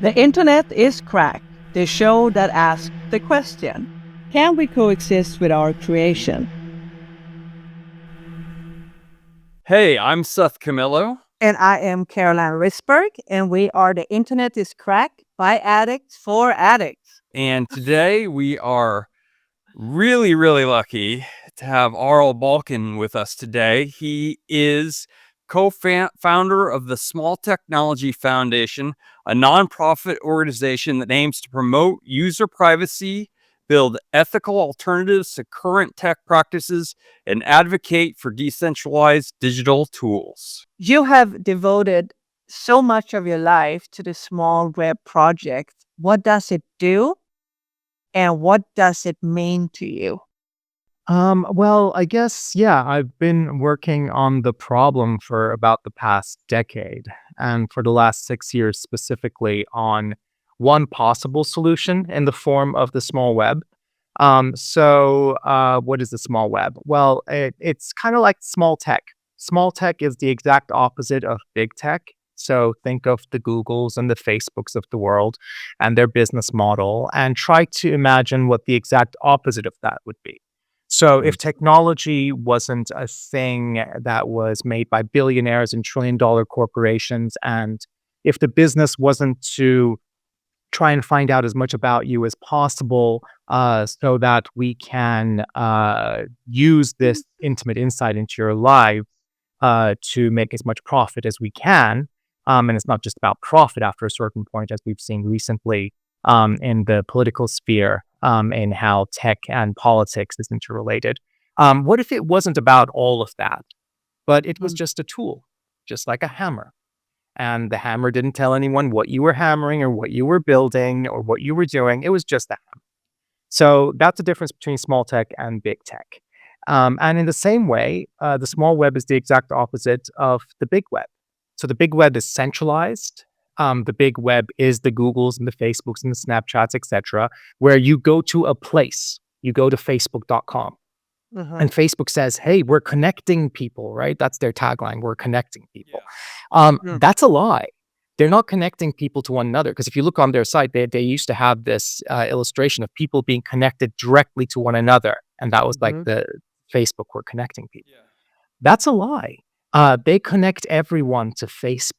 The internet is cracked, the show that asks the question, can we coexist with our creation? Hey, I'm Seth Camillo. And I am Caroline Risberg, and we are The Internet is Cracked by Addicts for Addicts. And today we are really lucky to have Aral Balkan with us today. He is co-founder of the Small Technology Foundation, a nonprofit organization that aims to promote user privacy, build ethical alternatives to current tech practices, and advocate for decentralized digital tools. You have devoted so much of your life to the Small Web Project. What does it do? And what does it mean to you? Well, I guess, yeah, I've been working on the problem for about the past decade, and for the last 6 years specifically on one possible solution in the form of the small web. What is the small web? Well, it's kind of like small tech. Small tech is the exact opposite of big tech. So think of the Googles and the Facebooks of the world and their business model, and try to imagine what the exact opposite of that would be. So if technology wasn't a thing that was made by billionaires and trillion-dollar corporations, and if the business wasn't to try and find out as much about you as possible so that we can use this intimate insight into your life to make as much profit as we can. And it's not just about profit after a certain point, as we've seen recently in the political sphere, and how tech and politics is interrelated. What if it wasn't about all of that, but it was just a tool, just like a hammer? And the hammer didn't tell anyone what you were hammering or what you were building or what you were doing. It was just a hammer. So that's the difference between small tech and big tech. And in the same way, the small web is the exact opposite of the big web. So the big web is centralized. The big web is the Googles and the Facebooks and the Snapchats, etc., where you go to a place. You go to facebook.com. And Facebook says, hey, we're connecting people, right? That's their tagline. We're connecting people. That's a lie. They're not connecting people to one another. Because if you look on their site, they used to have this illustration of people being connected directly to one another. And that was like the Facebook were connecting people. Yeah. That's a lie. They connect everyone to Facebook.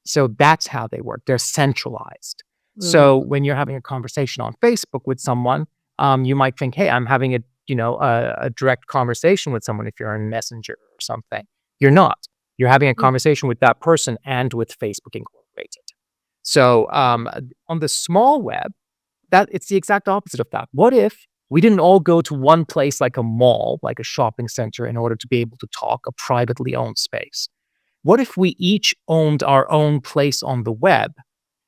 So that's how they work. They're centralized. So when you're having a conversation on Facebook with someone, you might think, hey, I'm having a direct conversation with someone if you're on Messenger or something. You're not. You're having a conversation with that person and with Facebook Incorporated. So on the small web, it's the exact opposite of that. What if we didn't all go to one place like a mall, like a shopping center, in order to be able to talk, a privately owned space? What if we each owned our own place on the web?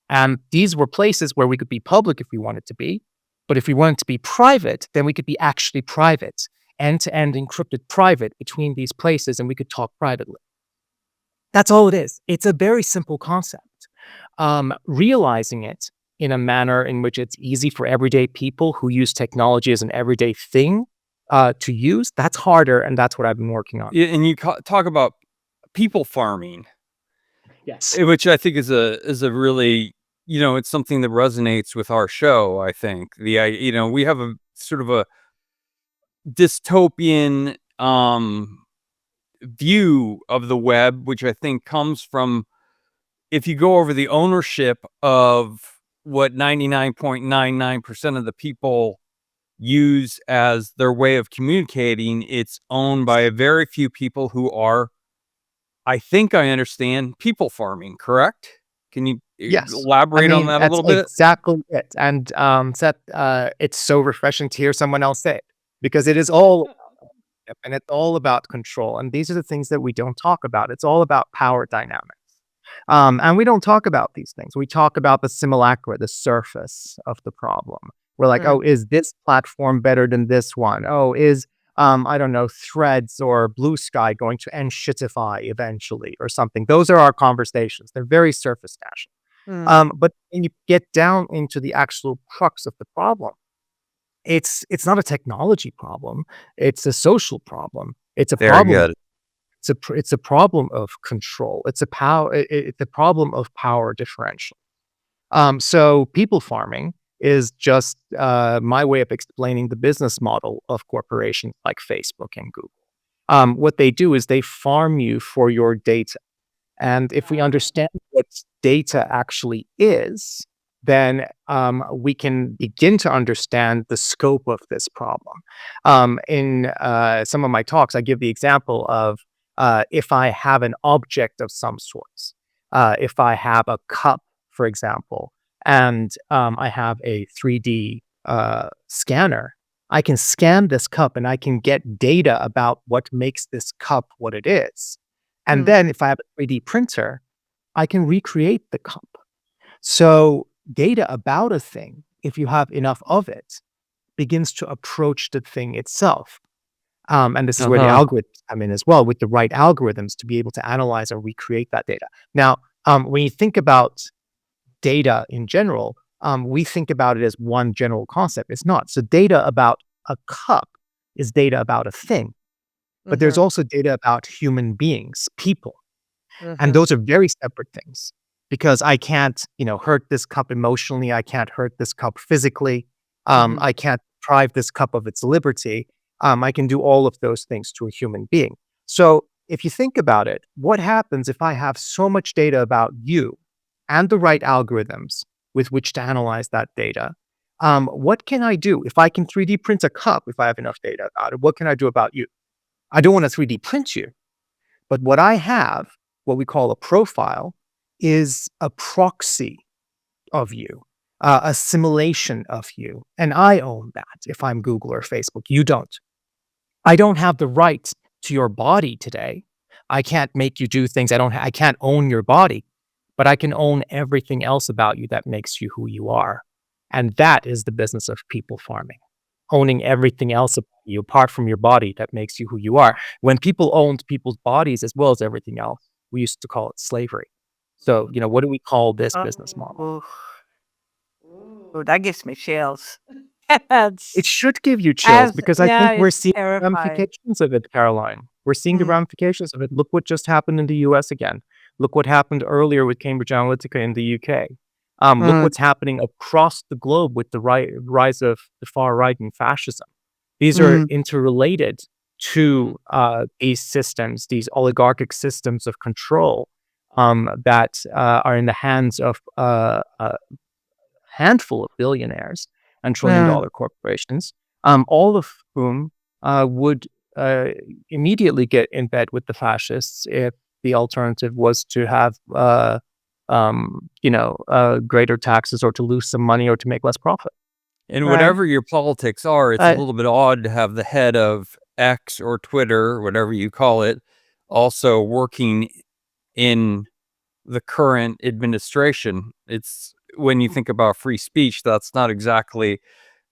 And these were places where we could be public if we wanted to be. But if we wanted to be private, then we could be actually private, end-to-end encrypted private between these places, and we could talk privately. That's all it is. It's a very simple concept. Realizing it in a manner in which it's easy for everyday people who use technology as an everyday thing to use, that's harder, and that's what I've been working on. Yeah, and you talk about people farming. Yes. Which I think is a really, it's something that resonates with our show. I think we have a sort of a dystopian view of the web, which I think comes from, if you go over the ownership of what 99.99% of the people use as their way of communicating, it's owned by a very few people who are, I think I understand, people farming, correct? Can you elaborate on that a little bit? Exactly it. And Seth, it's so refreshing to hear someone else say it, because it is all, and it's all about control. And these are the things that we don't talk about. It's all about power dynamics. And we don't talk about these things. We talk about the simulacra, the surface of the problem. We're like, oh, is this platform better than this one? Oh, is I don't know, Threads or Blue Sky going to end shitify eventually or something? Those are our conversations. They're very surface national. But when you get down into the actual crux of the problem, it's not a technology problem. It's a social problem. It's a problem. It's a problem of control. It's a problem of power differential. So people farming is just my way of explaining the business model of corporations like Facebook and Google. What they do is they farm you for your data. And if we understand what data actually is, then we can begin to understand the scope of this problem. In some of my talks, I give the example of if I have an object of some sorts, if I have a cup, for example, and I have a 3D scanner, I can scan this cup and I can get data about what makes this cup what it is. And Mm. then if I have a 3D printer, I can recreate the cup. So data about a thing, if you have enough of it, begins to approach the thing itself. And this is where the Uh-huh. algorithms come in as well, with the right algorithms to be able to analyze and recreate that data. Now, when you think about data in general, we think about it as one general concept. It's not. So data about a cup is data about a thing, but there's Mhm. also data about human beings, people. And Mhm. those are very separate things because I can't, hurt this cup emotionally. I can't hurt this cup physically. Mhm. I can't deprive this cup of its liberty. I can do all of those things to a human being. So if you think about it, what happens if I have so much data about you and the right algorithms with which to analyze that data? What can I do if I can 3D print a cup? If I have enough data about it, what can I do about you? I don't want to 3D print you, but what I have, what we call a profile, is a proxy of you, a simulation of you. And I own that if I'm Google or Facebook. You don't. I don't have the right to your body today. I can't make you do things. I can't own your body, but I can own everything else about you that makes you who you are. And that is the business of people farming, owning everything else about you apart from your body that makes you who you are. When people owned people's bodies as well as everything else, we used to call it slavery. So, what do we call this business model? Oh, ooh, that gives me chills. It That's should give you chills as because I yeah, think we're it's seeing the terrifying. ramifications of it, Caroline. We're seeing the Mm. ramifications of it. Look what just happened in the US again. Look what happened earlier with Cambridge Analytica in the UK. Look Mm. what's happening across the globe with the rise of the far right and fascism. These are Mm. interrelated to these systems, these oligarchic systems of control that are in the hands of handful of billionaires and Mm. trillion-dollar corporations, all of whom would immediately get in bed with the fascists if the alternative was to have, greater taxes or to lose some money or to make less profit. And Right. whatever your politics are, it's a Right. little bit odd to have the head of X or Twitter, whatever you call it, also working in the current administration. It's when you think about free speech, that's not exactly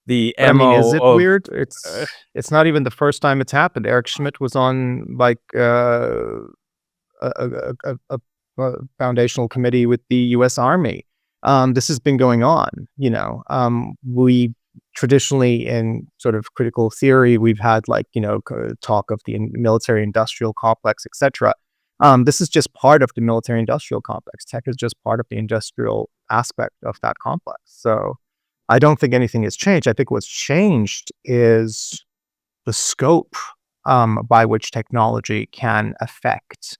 the But I mean, is MO it of weird? uh, It's not even the first time it's happened. Eric Schmidt was on like a foundational committee with the U.S. Army. This has been going on. We traditionally in sort of critical theory, we've had like talk of the military-industrial complex, etc. This is just part of the military-industrial complex. Tech is just part of the industrial aspect of that complex. So I don't think anything has changed. I think what's changed is the scope by which technology can affect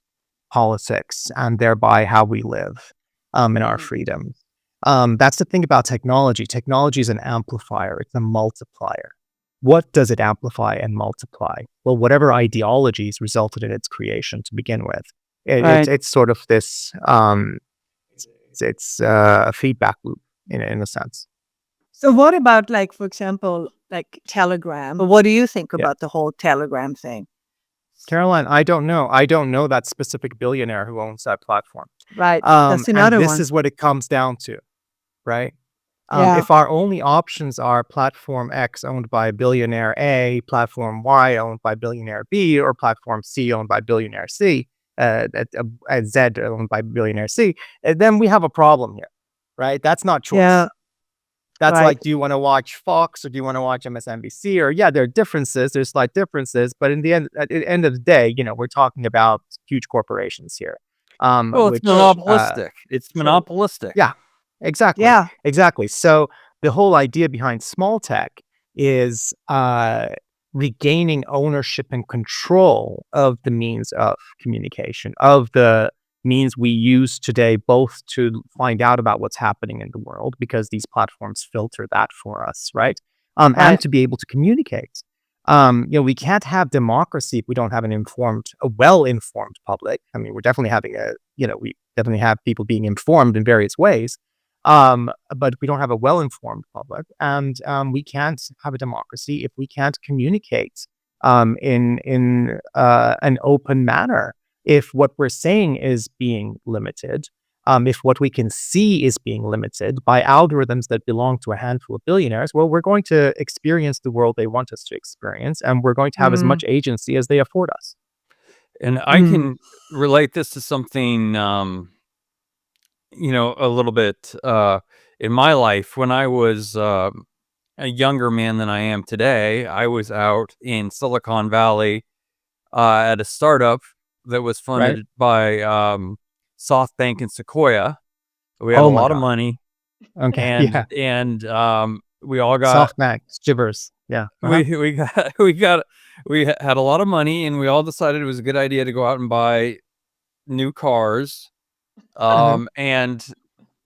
politics and thereby how we live in our Mm. freedom. That's the thing about technology. Technology is an amplifier, it's a multiplier. What does it amplify and multiply? Well, whatever ideologies resulted in its creation to begin with. Right. It's sort of this, it's a feedback loop in a sense. So what about like, for example, like Telegram? What do you think Yeah. about the whole Telegram thing? Caroline, I don't know. I don't know that specific billionaire who owns that platform. Right. That's And another this one. is what it comes down to, right? Yeah. If our only options are platform X owned by billionaire A, platform Y owned by billionaire B, or platform C owned by billionaire C, Z owned by billionaire C, then we have a problem here, right? That's not Yeah. choice. That's Right. like, do you want to watch Fox or do you want to watch MSNBC? Or yeah, there are differences, there's slight differences, but in the end, at the end of the day, we're talking about huge corporations here, well, it's which monopolistic. It's True. monopolistic. yeah, Exactly. Yeah. Exactly. So the whole idea behind small tech is regaining ownership and control of the means of communication, of the means we use today, both to find out about what's happening in the world, because these platforms filter that for us, right? And Right. to be able to communicate. We can't have democracy if we don't have a well-informed public. I mean, we're definitely having we definitely have people being informed in various ways, but we don't have a well-informed public, and we can't have a democracy if we can't communicate in an open manner. If what we're saying is being limited, if what we can see is being limited by algorithms that belong to a handful of billionaires, well, we're going to experience the world they want us to experience, and we're going to have as Mhm. much agency as they afford us. And I Mm. can relate this to something, a little bit in my life. When I was a younger man than I am today, I was out in Silicon Valley at a startup that was Right? funded by SoftBank and Sequoia. We had a Oh my lot of God. money, Okay. and Yeah. we all got Softmax, Givers. Yeah. Uh-huh. we got we had a lot of money, and we all decided it was a good idea to go out and buy new cars. Hmm. And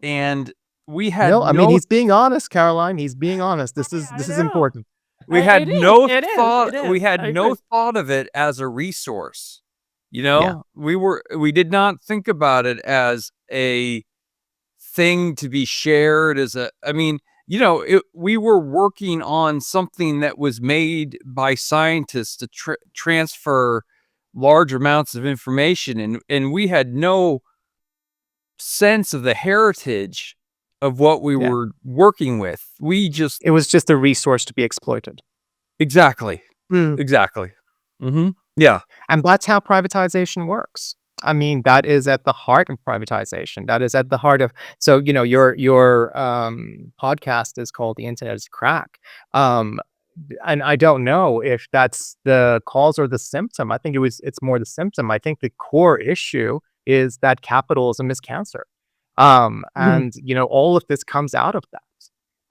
and we had No, I mean no he's being honest, Caroline. He's being honest. I This is know. important. we It had is. no It is. thought It is. we had I no agree. thought of it as a resource. Yeah. We did not think about it as a thing to be shared. As a I mean, we were working on something that was made by scientists to transfer large amounts of information, and we had no sense of the heritage of what we Yeah. were working with. We just It was just a resource to be exploited. exactly, Mm. exactly. Yeah. And that's how privatization works. I mean, that is at the heart of privatization. That is at the heart of your podcast is called The Internet is Crack. Um, and I don't know if that's the cause or the symptom. I think it's more the symptom. I think the core issue is that capitalism is cancer. Mhm. And all of this comes out of that.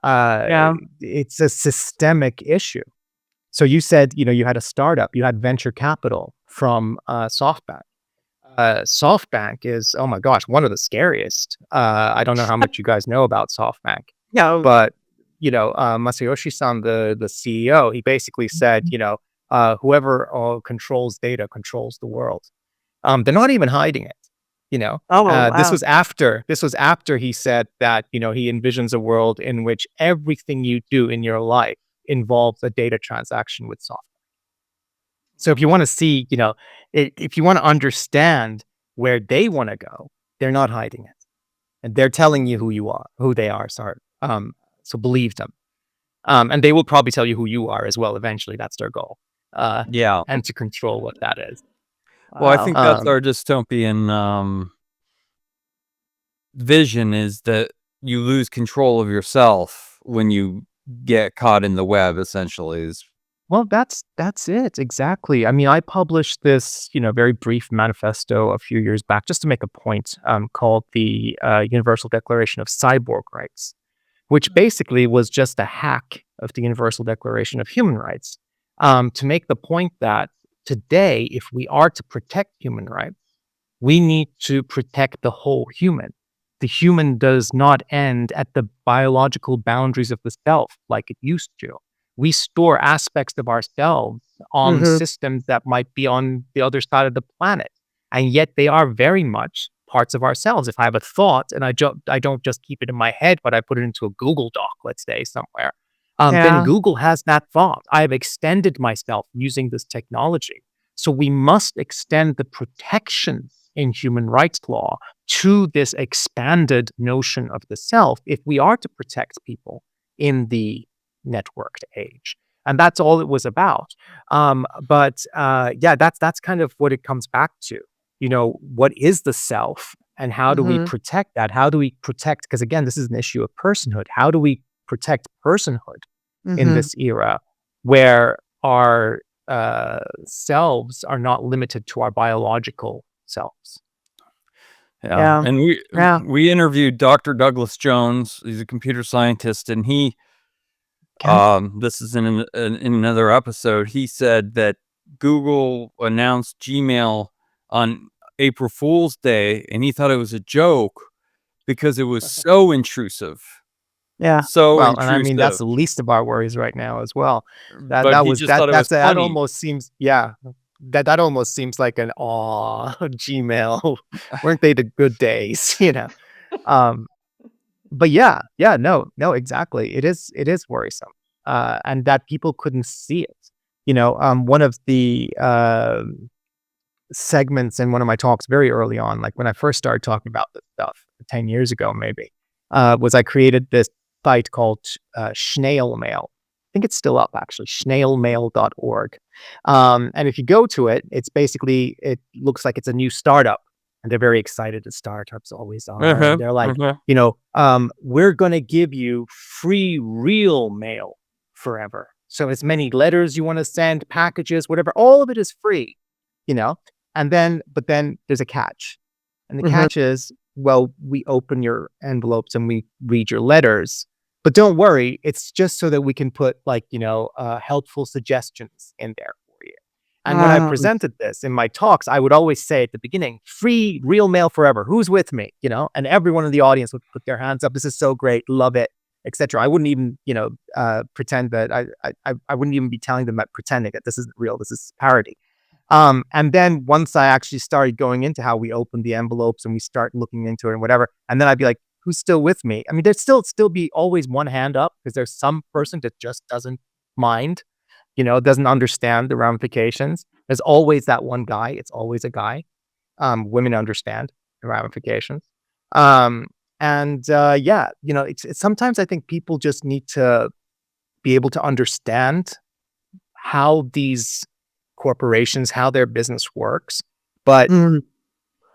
Uh, Yeah. it's a systemic issue. So you said, you had a startup, you had venture capital from SoftBank. SoftBank is, oh my gosh, one of the scariest. I don't know how much you guys know about SoftBank, Yeah. but Masayoshi-san, the CEO, he basically said, whoever controls data controls the world. They're not even hiding it. Oh, wow. This was after he said that he envisions a world in which everything you do in your life involves a data transaction with software. So if you want to see, if you want to understand where they want to go, they're not hiding it, and they're telling you who they are. Sorry, so believe them, and they will probably tell you who you are as well. Eventually, that's their goal, uh, Yeah. and to control what that is. Well, I Wow. think that's our dystopian vision, is that you lose control of yourself when you get caught in the web, essentially. Is Well, that's it exactly. I mean, I published this, very brief manifesto a few years back, just to make a point, called the Universal Declaration of Cyborg Rights, which basically was just a hack of the Universal Declaration of Human Rights, to make the point that today, if we are to protect human rights, we need to protect the whole human. The human does not end at the biological boundaries of the self like it used to. We store aspects of ourselves on Mhm. systems that might be on the other side of the planet. And yet they are very much parts of ourselves. If I have a thought and I don't just keep it in my head, but I put it into a Google Doc, let's say somewhere, then Yeah. Google has that thought. I have extended myself using this technology. So we must extend the protections in human rights law to this expanded notion of the self if we are to protect people in the networked age. And that's all it was about. But yeah, that's kind of what it comes back to. What is the self and how do we Mhm. protect that? How do we protect? Because again, this is an issue of personhood. How do we protect personhood in Mhm. this era where our selves are not limited to our biological selves? Yeah, Yeah. and Yeah. we interviewed Dr. Douglas Jones. He's a computer scientist, and he Okay. this is in another episode. He said that Google announced Gmail on April Fool's Day, and he thought it was a joke because it was so intrusive, Yeah. so Well, and I mean, that's intrusive. the least of our worries right now as well. That But that he was just thought it was that funny. almost seems, yeah, that almost seems like an, "Aw, Gmail, weren't they the good days?" You know? Um, but yeah, no, exactly. It is worrisome, and that people couldn't see it. One of the, segments in one of my talks very early on, like when I first started talking about this stuff 10 years ago, maybe, was I created this site called Snail Mail. I think it's still up actually, snailmail.org. And if you go to it, it looks like it's a new startup. And they're very excited as startups always are. And Uh-huh, they're like, uh-huh. we're going to give you free real mail forever. So as many letters you want to send, packages, whatever, all of it is free, you know? But then there's a catch. And the Mhm. catch is, well, we open your envelopes and we read your letters. But don't worry, it's just so that we can put helpful suggestions in there for you. And when I Um, presented this in my talks, I would always say at the beginning, free real mail forever. Who's with me? And everyone in the audience would put their hands up. This is so great. Love it, etc. I wouldn't even, pretend that I wouldn't even be telling them that pretending that this isn't real. This is parody. And then once I actually started going into how we open the envelopes and we start looking into it and whatever, and then I'd be like, who's still with me? I mean, there'd still be always one hand up because there's some person that just doesn't mind, doesn't understand the ramifications. There's always that one guy. It's always a guy. Women understand the ramifications. Um, and yeah, it's sometimes I think people just need to be able to understand how these corporations, how their business works. But mm,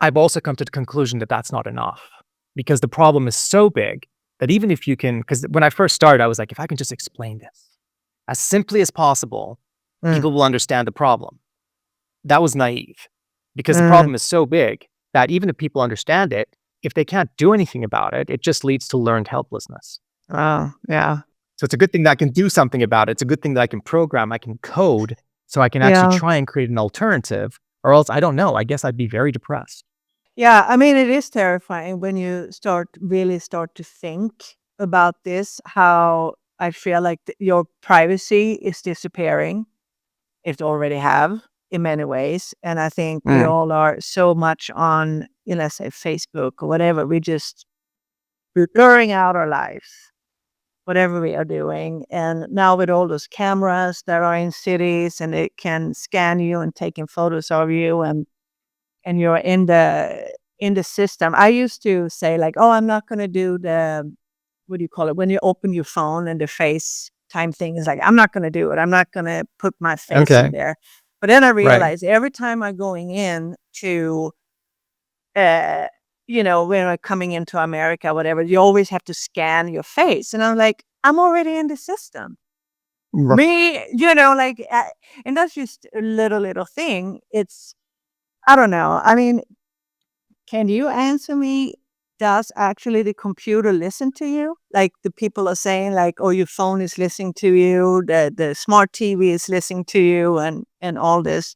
I've also come to the conclusion that that's not enough because the problem is so big that even if you can, because when I first started, I was like, if I can just explain this as simply as possible, mm, people will understand the problem. That was naive because the mm. problem is so big that even if people understand it, if they can't do anything about it, it just leads to learned helplessness. Wow. Yeah. So it's a good thing that I can do something about it. It's a good thing that I can program, I can code, so I can actually Yeah. try and create an alternative, or else I don't know. I guess I'd be very depressed. Yeah. I mean, it is terrifying when you really start to think about this, how I feel like your privacy is disappearing. It already have in many ways. And I think we Mm. all are so much on, let's say Facebook or whatever. We're blurring out our lives, whatever we are doing. And now with all those cameras that are in cities and it can scan you and taking photos of you and you're in the system. I used to say like, oh, I'm not gonna do the what do you call it? When you open your phone and the FaceTime thing is like, I'm not gonna do it. I'm not gonna put my face in Okay. there. But then I Right. realized every time I'm going in to uh, when I'm coming into America, whatever, you always have to scan your face. And I'm like, I'm already in the system. R- Me, and that's just a little thing. I don't know. I mean, can you answer me? Does actually the computer listen to you? Like the people are saying, like, oh, your phone is listening to you, the smart TV is listening to you, and all this.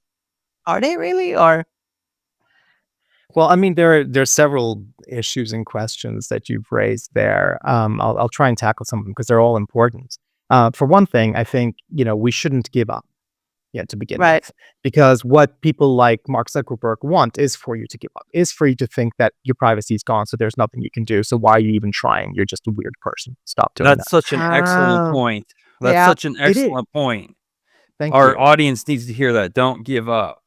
Are they really? Or Well, I mean, there's several issues and questions that you've raised there. I'll try and tackle some of them because they're all important. For one thing, I think we shouldn't give up. Yeah, to begin right? with. Because what people like Mark Zuckerberg want is for you to give up, is for you to think that your privacy is gone, so there's nothing you can do. So why are you even trying? You're just a weird person. Stop doing That's that. such an excellent Oh, point. That's yeah. such an It is. excellent point. Thank Our you. audience needs to hear that. Don't give up.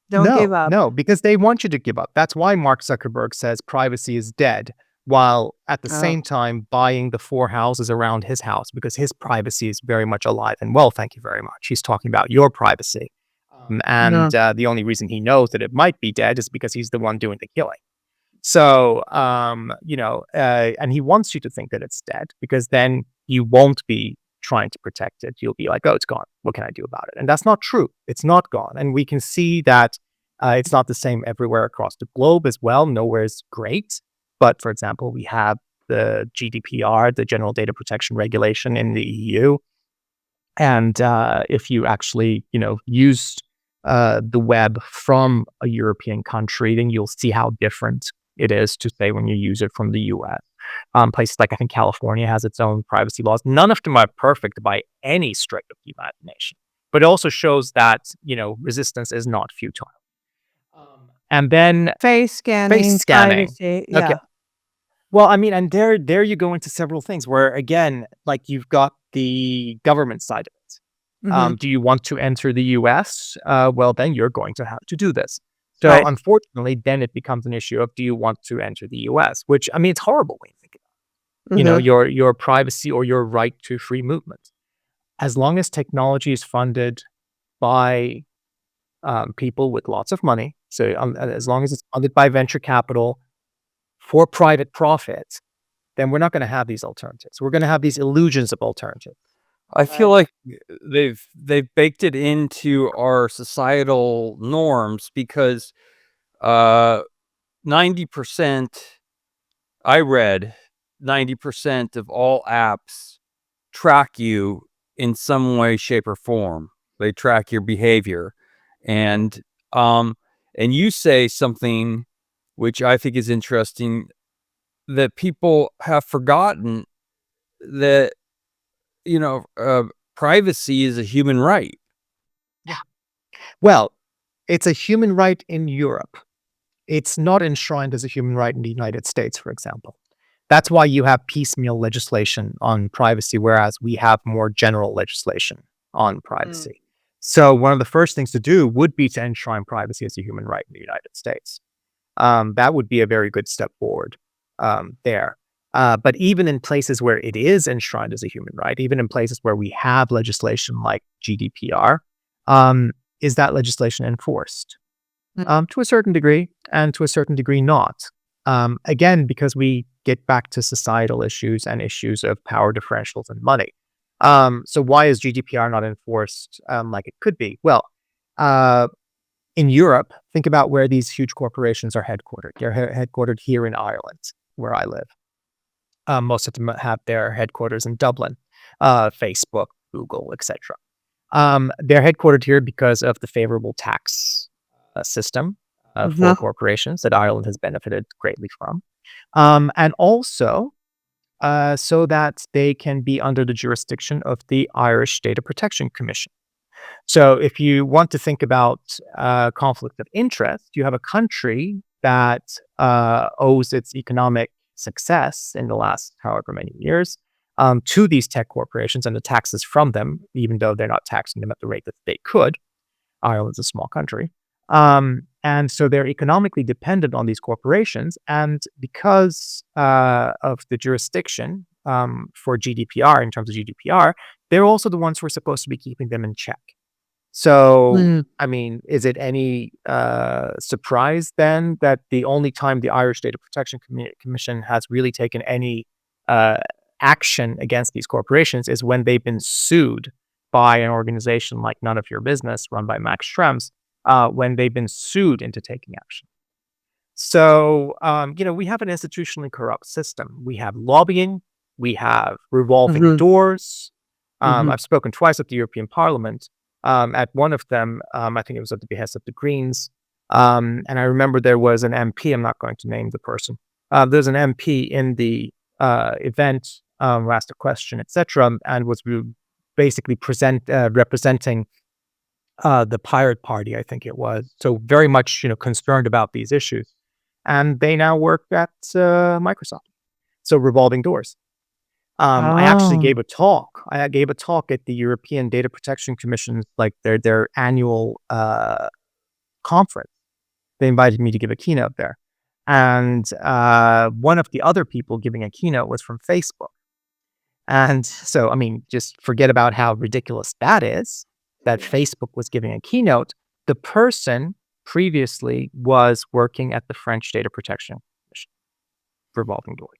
Don't give No, up. no, because they want you to give up. That's why Mark Zuckerberg says privacy is dead, while at the Oh, same time buying the 4 houses around his house because his privacy is very much alive and well. Thank you very much. He's talking about your privacy. no. And the only reason he knows that it might be dead is because he's the one doing the killing. So, and he wants you to think that it's dead because then you won't be trying to protect it. You'll be like, oh, it's gone. What can I do about it? And that's not true. It's not gone. And we can see that It's not the same everywhere across the globe as well. Nowhere is great. But for example, we have the GDPR, the General Data Protection Regulation in the EU. And if you actually, use the web from a European country, then you'll see how different it is to say when you use it from the US. Places like I think California has its own privacy laws. None of them are perfect by any stretch of the imagination, but it also shows that resistance is not futile. And then Face face scanning, scanning. privacy. Okay. Yeah. Well, I mean, and there you go into several things where again, like you've got the government side of it. Hmm. Do you want to enter the US? Well, then you're going to have to do this. So Right. unfortunately, then it becomes an issue of do you want to enter the US? Which I mean, it's horrible when you think about Hmm. your privacy or your right to free movement. As long as technology is funded by people with lots of money, so as long as it's funded by venture capital for private profit, then we're not going to have these alternatives. We're going to have these illusions of alternatives. I feel like they've baked it into our societal norms because 90% I read 90% of all apps track you in some way, shape, or form. They track your behavior. And and you say something which I think is interesting, that people have forgotten that, privacy is a human right. Yeah. Well, it's a human right in Europe. It's not enshrined as a human right in the United States, for example. That's why you have piecemeal legislation on privacy, whereas we have more general legislation on privacy. So one of the first things to do would be to enshrine privacy as a human right in the United States. That would be a very good step forward there. But even in places where it is enshrined as a human right, even in places where we have legislation like GDPR, is that legislation enforced? To a certain degree, and to a certain degree not. Again, because we get back to societal issues and issues of power differentials and money. So why is GDPR not enforced like it could be? Well, in Europe, think about where these huge corporations are headquartered. They're headquartered here in Ireland, where I live. Most of them have their headquarters in Dublin, Facebook, Google, etc. They're headquartered here because of the favorable tax system for Hmm. corporations that Ireland has benefited greatly from. And also so that they can be under the jurisdiction of the Irish Data Protection Commission. So if you want to think about conflict of interest, you have a country that owes its economic success in the last however many years to these tech corporations and the taxes from them, even though they're not taxing them at the rate that they could. Ireland's a small country. And so they're economically dependent on these corporations. And because of the jurisdiction for GDPR, in terms of GDPR, they're also the ones who are supposed to be keeping them in check. So, Mm. I mean, is it any surprise then that the only time the Irish Data Protection Commission has really taken any action against these corporations is when they've been sued by an organization like None of Your Business, run by Max Schrems, when they've been sued into taking action. So, we have an institutionally corrupt system. We have lobbying, we have revolving Mhm. doors. Mhm. I've spoken twice at the European Parliament. At one of them, I think it was at the behest of the Greens. And I remember there was an MP, I'm not going to name the person. There's an MP in the event who asked a question, etc., and was basically representing the Pirate Party, I think it was. So very much, concerned about these issues. And they now work at Microsoft. So revolving doors. I actually Oh. gave a talk. I gave a talk at the European Data Protection Commission's, like their annual conference. They invited me to give a keynote there. And one of the other people giving a keynote was from Facebook. And so, I mean, just forget about how ridiculous that is, that Facebook was giving a keynote. The person previously was working at the French Data Protection Commission, revolving doors.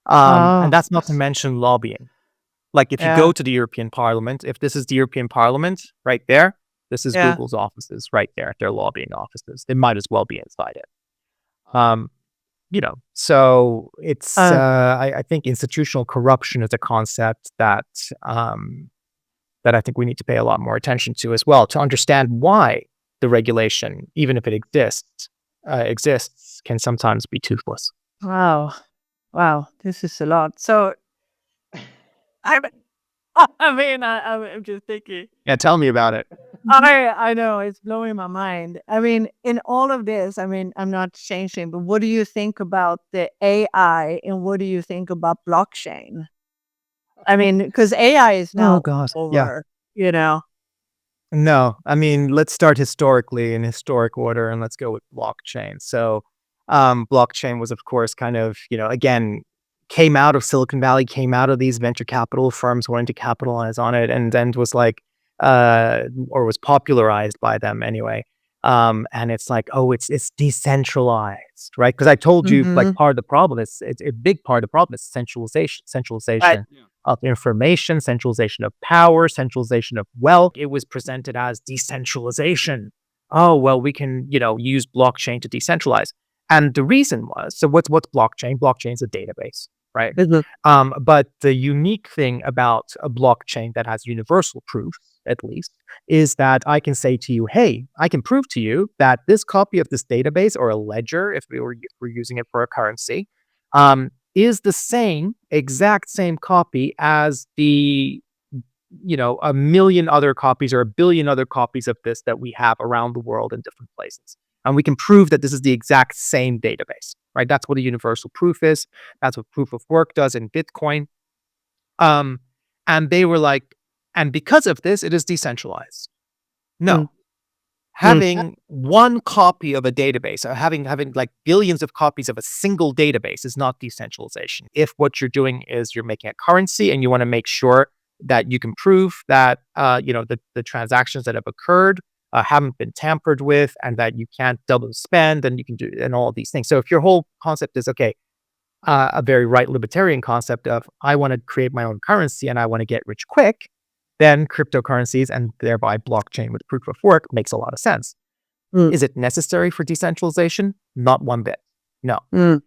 And Oh. that's not to mention lobbying. Like if you Yeah. go to the European Parliament, if this is the European Parliament right there, This is Yeah. Google's offices right there, their lobbying offices. They might as well be inside it. So it's Uh, I think institutional corruption is a concept that that I think we need to pay a lot more attention to as well, to understand why the regulation, even if it exists, can sometimes be toothless. wow. Wow. This is a lot. So I'm I mean, I'm just thinking. Yeah, tell me about it. I know it's blowing my mind. I mean, in all of this, I mean, I'm not changing, but what do you think about the AI and what do you think about blockchain? I mean, because AI is Oh now God, yeah. over, you know. No, I mean, let's start historically in historic order and let's go with blockchain. So, blockchain was, of course, kind of, again, came out of Silicon Valley, came out of these venture capital firms wanting to capitalize on it, and then was like, or was popularized by them anyway. And it's like, oh, it's decentralized, right? Because I told you, like, Mhm. part of the problem is it's a big part of the problem is centralization, Right. of information, centralization of power, centralization of wealth. It was presented as decentralization. Oh, well, we can, use blockchain to decentralize. And the reason was, so what's blockchain? Blockchain is a database, right? Mhm. But the unique thing about a blockchain that has universal proof, at least, is that I can say to you, hey, I can prove to you that this copy of this database or a ledger, if we're using it for a currency, is the exact same copy as a million other copies or a billion other copies of this that we have around the world in different places. And we can prove that this is the exact same database, right? That's what a universal proof is. That's what proof of work does in Bitcoin. Um, and they were like, and because of this, it is decentralized. Mm. No, Mm. having one copy of a database or having like billions of copies of a single database is not decentralization. If what you're doing is you're making a currency and you want to make sure that you can prove that the transactions that have occurred haven't been tampered with and that you can't double spend and you can do and all these things. So if your whole concept is okay, a very right libertarian concept of I want to create my own currency and I want to get rich quick, then cryptocurrencies and thereby blockchain with proof of work makes a lot of sense. Mm. Is it necessary for decentralization? Not one bit. No. Mm.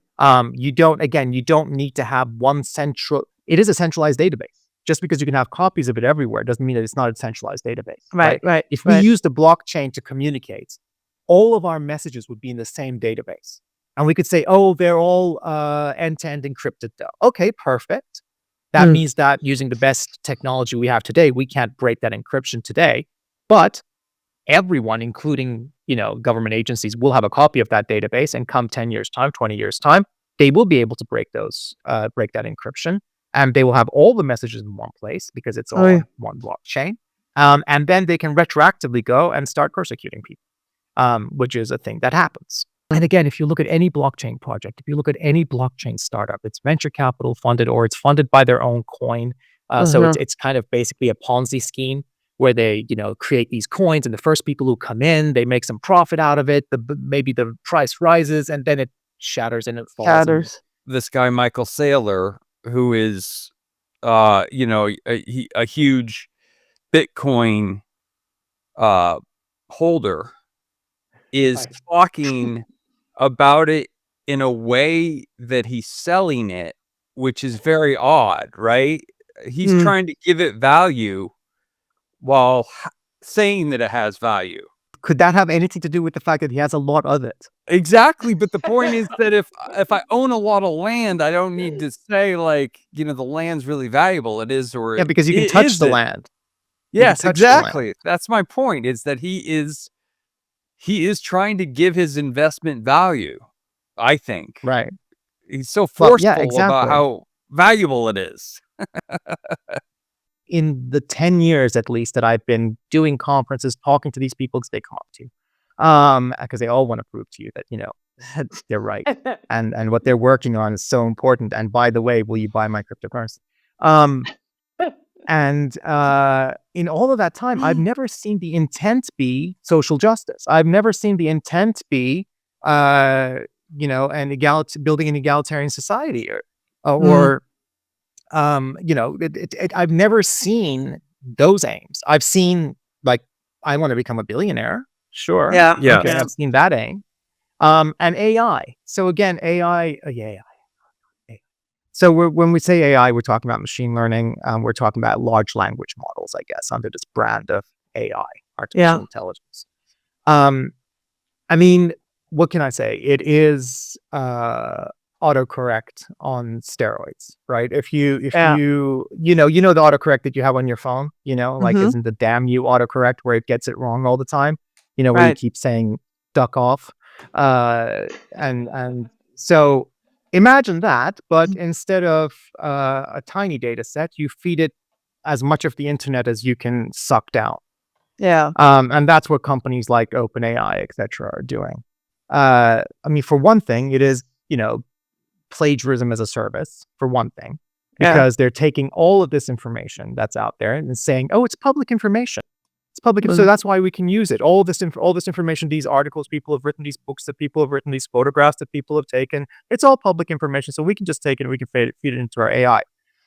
You don't need to have one central, it is a centralized database. Just because you can have copies of it everywhere doesn't mean that it's not a centralized database, Right, right? right, If we right. use the blockchain to communicate, all of our messages would be in the same database. And we could say, oh, they're all end-to-end encrypted though. Okay, perfect. That Mm. means that using the best technology we have today, we can't break that encryption today. But everyone, including, government agencies, will have a copy of that database. And come 10 years time, 20 years time, they will be able to break that encryption. And they will have all the messages in one place because it's Oh, all yeah. on one blockchain. And then they can retroactively go and start persecuting people, which is a thing that happens. And again, if you look at any blockchain project, if you look at any blockchain startup, it's venture capital funded or it's funded by their own coin. So Uh-huh. it's kind of basically a Ponzi scheme where they, create these coins, and the first people who come in, they make some profit out of it. Maybe the price rises, and then it shatters and it falls. And Shatters. This guy Michael Saylor, who is a huge Bitcoin holder, is Right. talking about it in a way that he's selling it, which is very odd, right? He's Mm. trying to give it value while saying that it has value. Could that have anything to do with the fact that he has a lot of it? Exactly, but the point is that if I own a lot of land, I don't need to say like, the land's really valuable. It is or Yeah, it because you can touch the isn't. land. You can Yes, touch the land. exactly. That's my point, is that he is trying to give his investment value, I think. Right. He's so Well, yeah, forceful about exactly. how valuable it is. In the 10 years at least that I've been doing conferences, talking to these people, because they come up to you, because they all want to prove to you that, they're right. And what they're working on is so important. And by the way, will you buy my cryptocurrency? And in all of that time, I've never seen the intent be social justice. I've never seen the intent be, building an egalitarian society Mm. or I've never seen those aims. I've seen like I want to become a billionaire. Sure. Yeah. Yes. Okay, Yeah. I've seen that aim. And AI. So again, AI. Yeah. So when we say AI, we're talking about machine learning. We're talking about large language models, I guess, under this brand of AI, artificial Yeah. intelligence. Um, I mean, what can I say? It is autocorrect on steroids, right? If Yeah. you know the autocorrect that you have on your phone, like Mm-hmm. isn't the damn you autocorrect where it gets it wrong all the time, where you Right. keep saying duck off. And so imagine that, but instead of a tiny data set, you feed it as much of the internet as you can suck down. Yeah. And that's what companies like OpenAI, et cetera, are doing. I mean, for one thing, it is, plagiarism as a service, for one thing, Yeah. because they're taking all of this information that's out there and saying, oh, it's public information. It's public. So Mm. that's why we can use it. All this information, these articles people have written, these books that people have written, these photographs that people have taken, it's all public information. So we can just take it and we can feed it into our AI.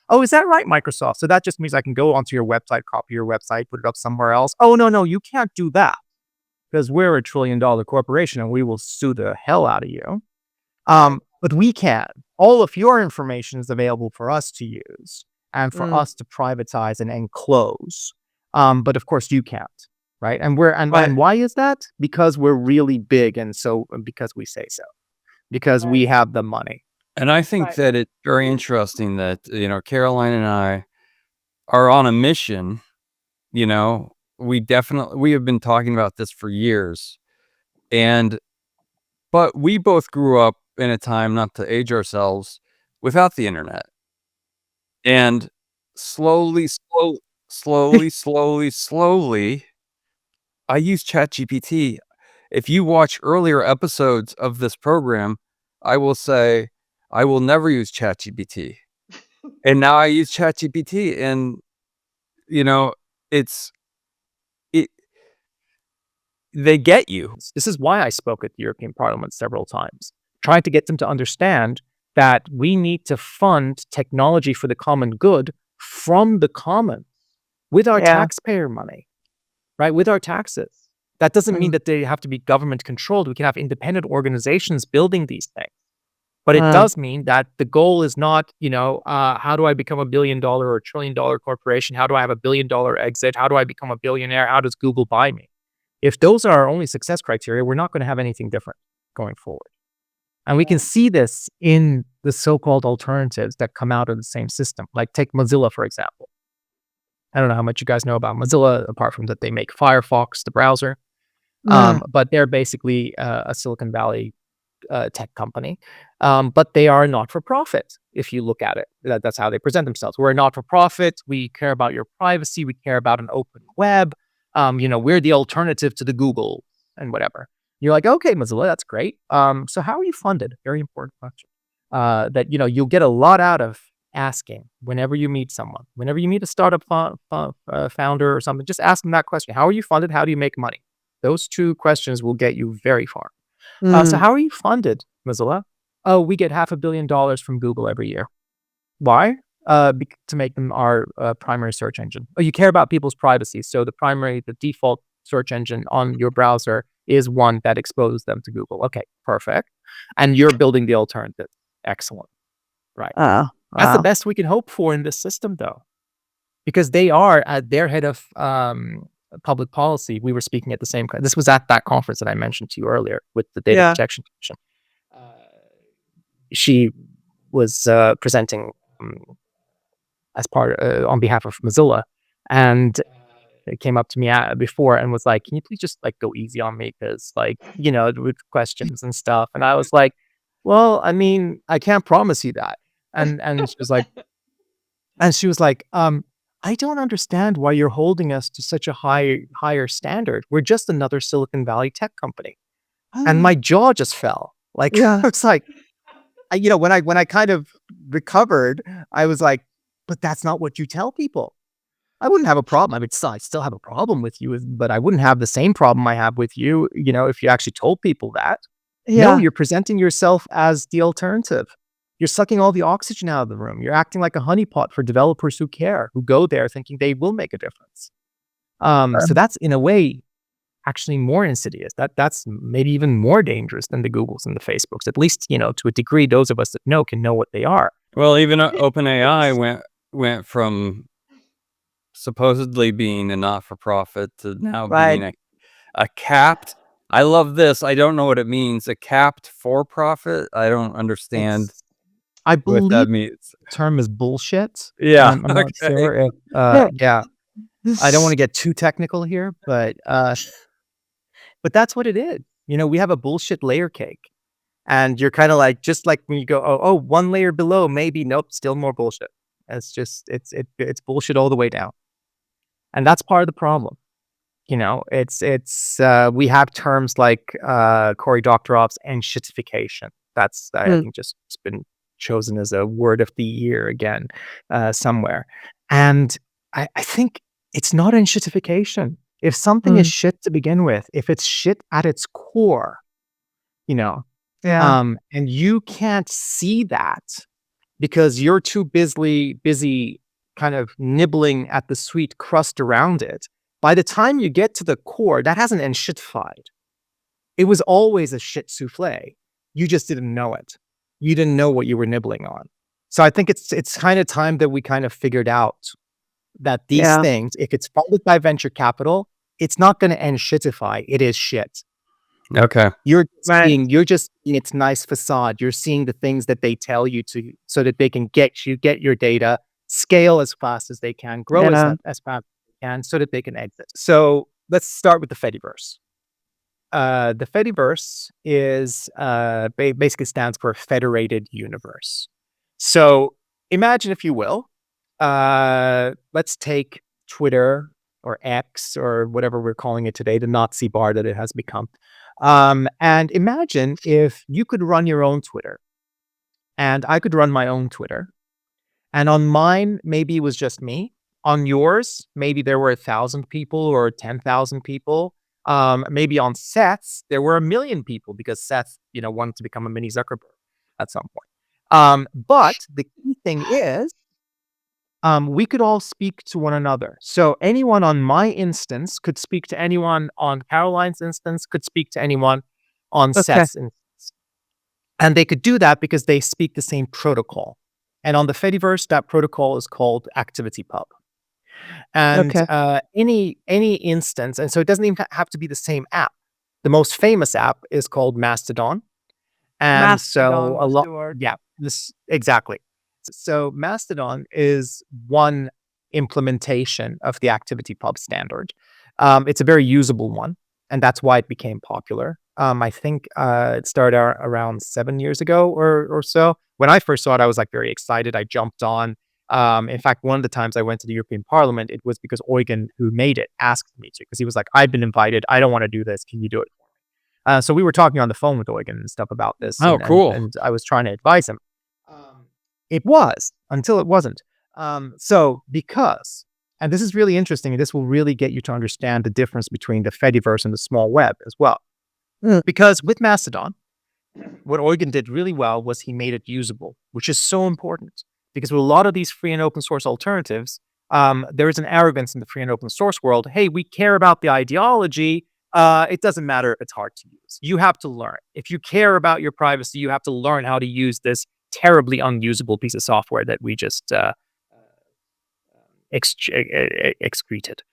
Oh, is that right, Microsoft? So that just means I can go onto your website, copy your website, put it up somewhere else. Oh, no, you can't do that because we're a $1 trillion corporation and we will sue the hell out of you. But we can. All of your information is available for us to use and for us to privatize and enclose. But of course you can't, right? And Right. why is that? Because we're really big, and so because we say so, because we have the money. And I think Right. that it's very interesting that, Caroline and I are on a mission. We have been talking about this for years. But we both grew up in a time, not to age ourselves, without the internet. And slowly, I use ChatGPT. If you watch earlier episodes of this program, I will say, I will never use ChatGPT. And now I use ChatGPT, and, it's it they get you. This is why I spoke at the European Parliament several times, trying to get them to understand that we need to fund technology for the common good from the common with our Yeah. taxpayer money, right? With our taxes. That doesn't mean Mm. that they have to be government controlled. We can have independent organizations building these things. But it Mm. does mean that the goal is not, how do I become $1 billion or $1 trillion corporation? How do I have $1 billion exit? How do I become a billionaire? How does Google buy me? If those are our only success criteria, we're not going to have anything different going forward. And we can see this in the so-called alternatives that come out of the same system. Like take Mozilla, for example. I don't know how much you guys know about Mozilla, apart from that they make Firefox, the browser. Mm. But they're basically a Silicon Valley tech company. But they are not-for-profit, if you look at it. That's how they present themselves. We're a not-for-profit. We care about your privacy. We care about an open web. We're the alternative to the Google and whatever. You're like, okay, Mozilla, that's great. So how are you funded? Very important question. That, you'll get a lot out of asking whenever you meet someone, whenever you meet a startup founder or something, just ask them that question. How are you funded? How do you make money? Those two questions will get you very far. So Mm. how are you funded, Mozilla? Oh, we get $500 million from Google every year. Why? To make them our primary search engine. Oh, you care about people's privacy. So the default search engine on your browser is one that exposes them to Google. Okay, perfect. And you're building the alternative. Excellent. Right. Oh, That's the wow. best we can hope for in this system, though, because they are at their head of public policy. We were speaking at the same. This was at that conference that I mentioned to you earlier with the Data Yeah. Protection Commission. She was presenting as part on behalf of Mozilla, and it came up to me before and was like, "Can you please just like go easy on me, because with questions and stuff." And I was like, "Well, I mean, I can't promise you that." And she was like, I don't understand why you're holding us to such a higher standard. We're just another Silicon Valley tech company. And my jaw just fell. Like, Yeah. I was like, when I kind of recovered, I was like, but that's not what you tell people. I wouldn't have a problem. I still have a problem with you, but I wouldn't have the same problem I have with you, if you actually told people that. No, Yeah. you're presenting yourself as the alternative. You're sucking all the oxygen out of the room. You're acting like a honeypot for developers who care, who go there thinking they will make a difference. So that's, in a way, actually more insidious. That's maybe even more dangerous than the Googles and the Facebooks. At least, to a degree, those of us that know can know what they are. Well, even OpenAI went from supposedly being a not-for-profit to now Right. being a capped. I love this. I don't know what it means. A capped for-profit. I don't understand It's I what believe that means. the term is bullshit. Yeah. I'm not Okay. sure if Yeah. yeah. I don't want to get too technical here, but that's what it is. We have a bullshit layer cake. And you're kind of like, just like when you go, oh, one layer below, maybe, nope, still more bullshit. It's bullshit all the way down. And that's part of the problem. We have terms like Cory Doctorow's and shitification. That's, I Mm, think, just it's been chosen as a word of the year again somewhere. And I think it's not in shitification. If something is mm, shit to begin with, if it's shit at its core, you know, yeah. and you can't see that because you're too busy kind of nibbling at the sweet crust around it. By the time you get to the core, that hasn't enshittified. It was always a shit souffle. You just didn't know it. You didn't know what you were nibbling on. So I think it's kind of time that we kind of figured out that these Yeah. things, if it's funded by venture capital, it's not going to enshittify. It is shit. Okay. Right. You're just seeing its nice facade. You're seeing the things that they tell you to so that they can get your data, scale as fast as they can, grow Yeah. as fast as they can, so that they can exit. So let's start with the fediverse. The fediverse is basically stands for federated universe. So imagine, if you will, let's take Twitter or X or whatever we're calling it today, the Nazi bar that it has become. And imagine if you could run your own Twitter and I could run my own Twitter. And on mine, maybe it was just me. On yours, maybe there were 1,000 people or 10,000 people. Maybe on Seth's, there were 1,000,000 people because Seth, wanted to become a mini Zuckerberg at some point. But the key thing is, we could all speak to one another. So anyone on my instance could speak to anyone on Caroline's instance, could speak to anyone on Okay. Seth's instance. And they could do that because they speak the same protocol. And on the Fediverse, that protocol is called ActivityPub. And Okay. any instance, and so it doesn't even have to be the same app. The most famous app is called Mastodon. And so Mastodon a was lot, the word. yeah, this exactly. So Mastodon is one implementation of the ActivityPub standard. It's a very usable one, and that's why it became popular. I think it started around 7 years ago or so. When I first saw it, I was like very excited. I jumped on. In fact, one of the times I went to the European Parliament, it was because Eugen, who made it, asked me to, because he was like, "I've been invited. I don't want to do this. Can you do it?" So we were talking on the phone with Eugen and stuff about this, Oh, cool. and I was trying to advise him. It was until it wasn't. So because, and this is really interesting, and this will really get you to understand the difference between the Fediverse and the small web as well. Mm, Because with Mastodon, what Eugen did really well was he made it usable, which is so important. Because with a lot of these free and open source alternatives, there is an arrogance in the free and open source world. Hey, we care about the ideology. It doesn't matter if it's hard to use. You have to learn. If you care about your privacy, you have to learn how to use this terribly unusable piece of software that we just excreted.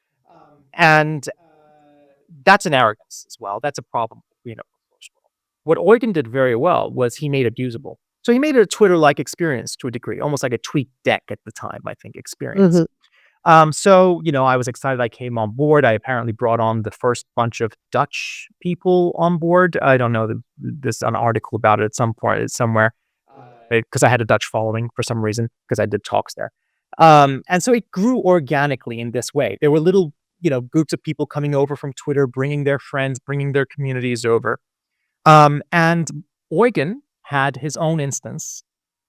And that's an arrogance as well. That's a problem. What Eugen did very well was he made it usable. So he made it a Twitter-like experience to a degree, almost like a tweet deck at the time, I think, experience. mhm. So, I was excited I came on board. I apparently brought on the first bunch of Dutch people on board. I don't know, there's an article about it at some point somewhere, because I had a Dutch following for some reason, because I did talks there. And so it grew organically in this way. There were little, groups of people coming over from Twitter, bringing their friends, bringing their communities over. And Eugen had his own instance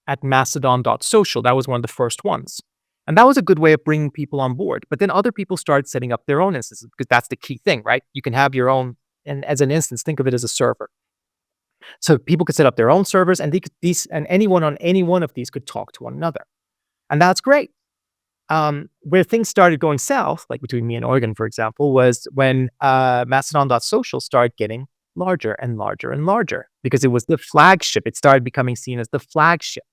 at mastodon.social. That was one of the first ones. And that was a good way of bringing people on board. But then other people started setting up their own instances, because that's the key thing, right? You can have your own, and as an instance, think of it as a server. So people could set up their own servers, and anyone on any one of these could talk to one another. And that's great. Where things started going south, like between me and Oregon, for example, was when Mastodon.social started getting larger and larger and larger because it was the flagship. It started becoming seen as the flagship.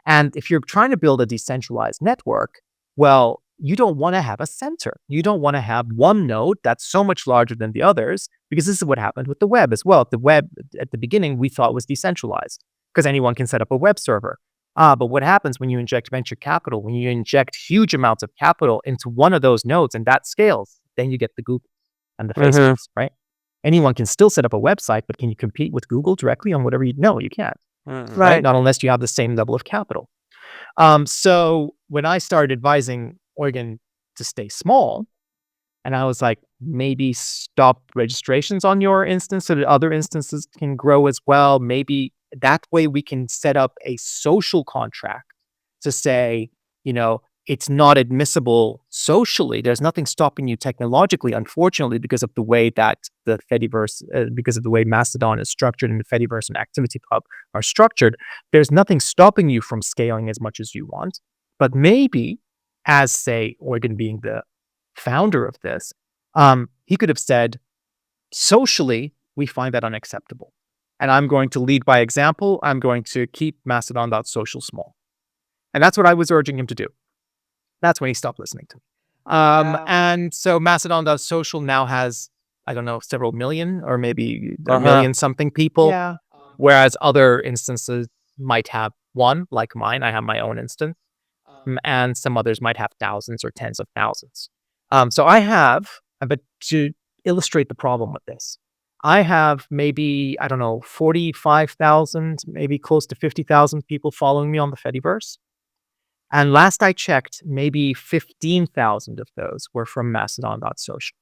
And if you're trying to build a decentralized network, well, you don't want to have a center. You don't want to have one node that's so much larger than the others, because this is what happened with the web as well. The web at the beginning we thought was decentralized because anyone can set up a web server. But what happens when you inject venture capital, when you inject huge amounts of capital into one of those nodes and that scales, then you get the Google and the Facebooks, right? Anyone can still set up a website, but can you compete with Google directly on whatever you know? You can't. Right? Not unless you have the same level of capital. So when I started advising Oregon to stay small, and I was like, maybe stop registrations on your instance so that other instances can grow as well. Maybe that way we can set up a social contract to say, it's not admissible socially. There's nothing stopping you technologically, unfortunately, because of the way that the Fediverse, because of the way Mastodon is structured and the Fediverse and ActivityPub are structured, there's nothing stopping you from scaling as much as you want. But maybe, as say Oregon being the founder of this, he could have said, socially, we find that unacceptable. And I'm going to lead by example. I'm going to keep Mastodon.social small. And that's what I was urging him to do. That's when he stopped listening to me. And so Mastodon.social now has, I don't know, several million or maybe a million something people. Yeah. Whereas other instances might have one, like mine. I have my own instance. And some others might have thousands or tens of thousands. So I have, but to illustrate the problem with this, I have maybe, I don't know, 45,000, maybe close to 50,000 people following me on the Fediverse. And last I checked, maybe 15,000 of those were from Mastodon.social.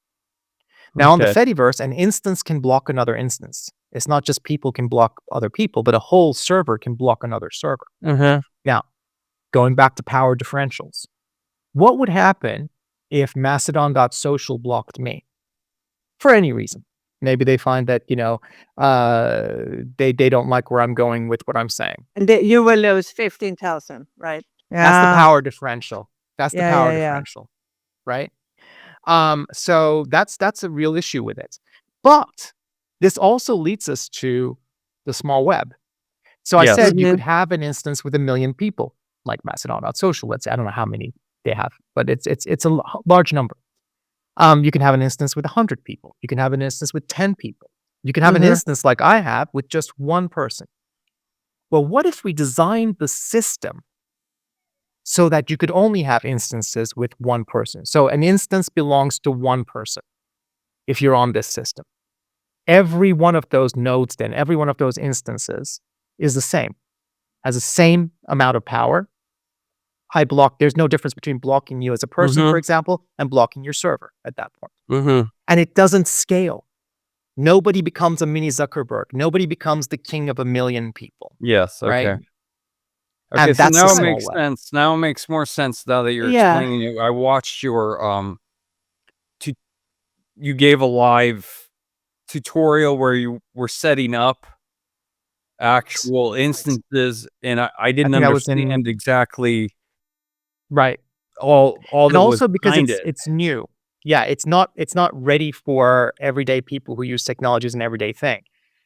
Now on the Fediverse, an instance can block another instance. It's not just people can block other people, but a whole server can block another server. Now, going back to power differentials, what would happen if Mastodon.social blocked me for any reason? Maybe they find that, they don't like where I'm going with what I'm saying. And you will lose 15,000, right? That's the power differential. That's the power differential, right? So that's a real issue with it. But this also leads us to the small web. So I said you could have an instance with 1 million people, like Mastodon.social. Let's say, I don't know how many they have, but it's a large number. You can have an instance with 100 people. You can have an instance with 10 people. You can have an instance like I have with just one person. Well, what if we designed the system so that you could only have instances with one person? So an instance belongs to one person if you're on this system. Every one of those nodes, then, every one of those instances is the same, has the same amount of power. There's no difference between blocking you as a person, for example, and blocking your server at that point. And it doesn't scale. Nobody becomes a mini Zuckerberg. Nobody becomes the king of 1 million people. Yes. Okay. Right? Okay. And So that's now the it small makes web. sense. Now it makes more sense now that you're explaining it. I watched your you gave a live tutorial where you were setting up actual instances, and I didn't think that was understand exactly right. all And that was also because behind it. it's new. Yeah, it's not ready for everyday people who use technology as an everyday thing.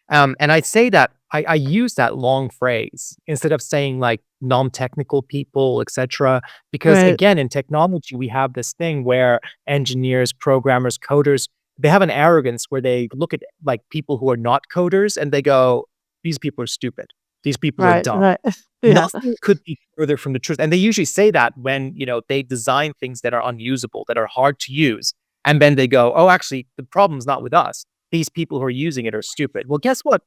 And I say that I use that long phrase instead of saying like non-technical people, etc. Because again, in technology, we have this thing where engineers, programmers, coders, they have an arrogance where they look at like people who are not coders and they go, these people are stupid. These people are dumb. Nothing could be further from the truth. And they usually say that when, they design things that are unusable, that are hard to use. And then they go, oh, actually, the problem's not with us. These people who are using it are stupid. Well, guess what?